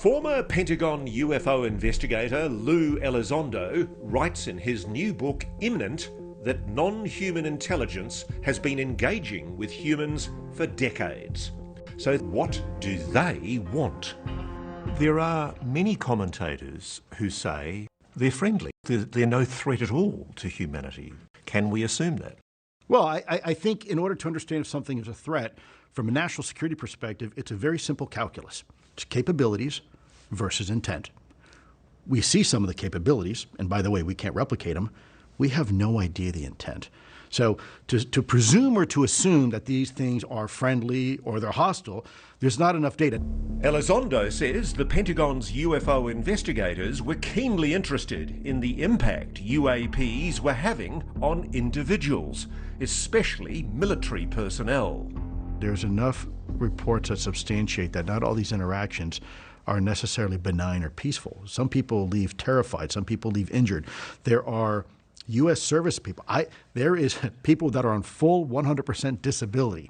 Former Pentagon UFO investigator Luis Elizondo writes in his new book, Imminent, that non-human intelligence has been engaging with humans for decades. So what do they want? There are many commentators who say they're friendly. They're no threat at all to humanity. Can we assume that? Well, I think in order to understand if something is a threat, from a national security perspective, it's a very simple calculus. It's capabilities versus intent. We see some of the capabilities, and by the way, we can't replicate them. We have no idea the intent. So to presume or to assume that these things are friendly or they're hostile, there's not enough data. Elizondo says the Pentagon's UFO investigators were keenly interested in the impact UAPs were having on individuals, especially military personnel. There's enough reports that substantiate that not all these interactions are necessarily benign or peaceful. Some people leave terrified, some people leave injured. There are U.S. service people. There is people that are on full 100% disability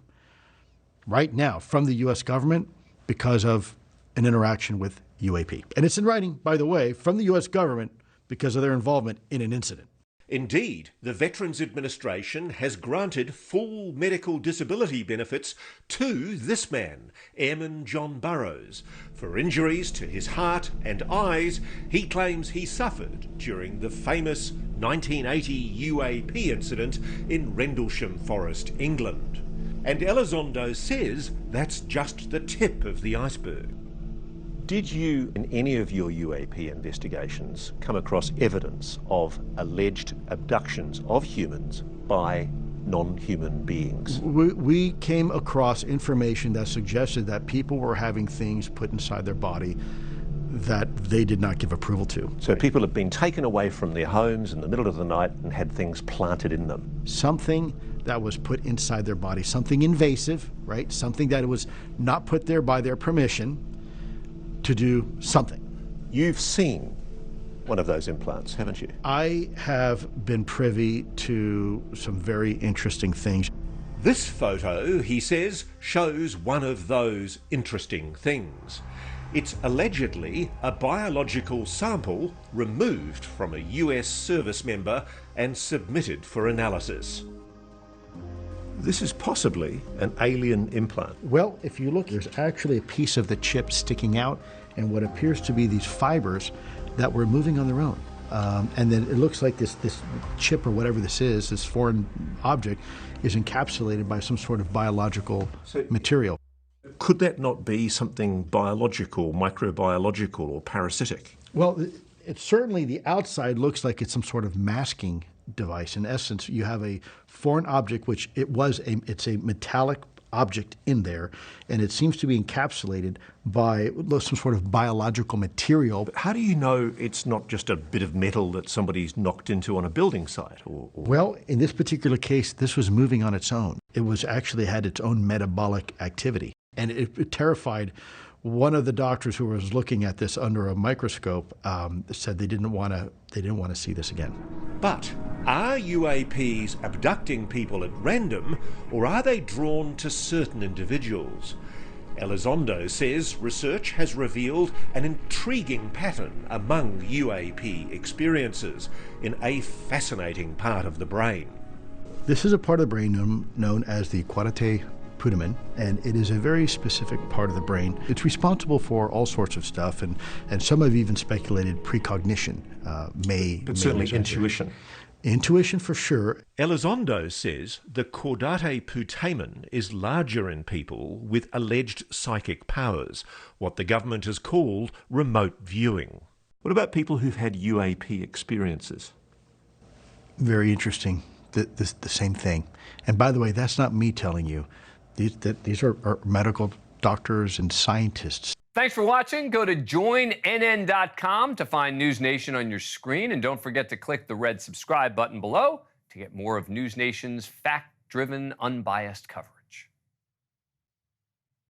right now from the U.S. government because of an interaction with UAP. And it's in writing, by the way, from the U.S. government because of their involvement in an incident. Indeed, the Veterans Administration has granted full medical disability benefits to this man, Airman John Burroughs, for injuries to his heart and eyes he claims he suffered during the famous 1980 UAP incident in Rendlesham Forest, England. And Elizondo says that's just the tip of the iceberg. Did you, in any of your UAP investigations, come across evidence of alleged abductions of humans by non-human beings? We came across information that suggested that people were having things put inside their body that they did not give approval to. So people have been taken away from their homes in the middle of the night and had things planted in them. Something that was put inside their body, something invasive, right? Something that was not put there by their permission to do something. You've seen one of those implants, haven't you? I have been privy to some very interesting things. This photo, he says, shows one of those interesting things. It's allegedly a biological sample removed from a US service member and submitted for analysis. This is possibly an alien implant. Well, if you look, there's actually a piece of the chip sticking out and what appears to be these fibers that were moving on their own. And then it looks like this chip or whatever this is, this foreign object, is encapsulated by some sort of biological material. Could that not be something biological, microbiological, or parasitic? Well, it certainly, the outside looks like it's some sort of masking device. In essence, you have a foreign object, which it's a metallic object in there, and it seems to be encapsulated by some sort of biological material. But how do you know it's not just a bit of metal that somebody's knocked into on a building site? Well, in this particular case, this was moving on its own. It was actually had its own metabolic activity, and it terrified. One of the doctors who was looking at this under a microscope said they didn't want to see this again. But are UAPs abducting people at random, or are they drawn to certain individuals? Elizondo says research has revealed an intriguing pattern among UAP experiences in a fascinating part of the brain. This is a part of the brain known as the quadrate putamen, and it is a very specific part of the brain. It's responsible for all sorts of stuff, and some have even speculated precognition But certainly intuition. Intuition for sure. Elizondo says the caudate putamen is larger in people with alleged psychic powers, what the government has called remote viewing. What about people who've had UAP experiences? Very interesting. The same thing. And by the way, that's not me telling you. These are medical doctors and scientists. Thanks for watching. Go to joinnn.com to find NewsNation on your screen. And don't forget to click the red subscribe button below to get more of NewsNation's fact-driven, unbiased coverage.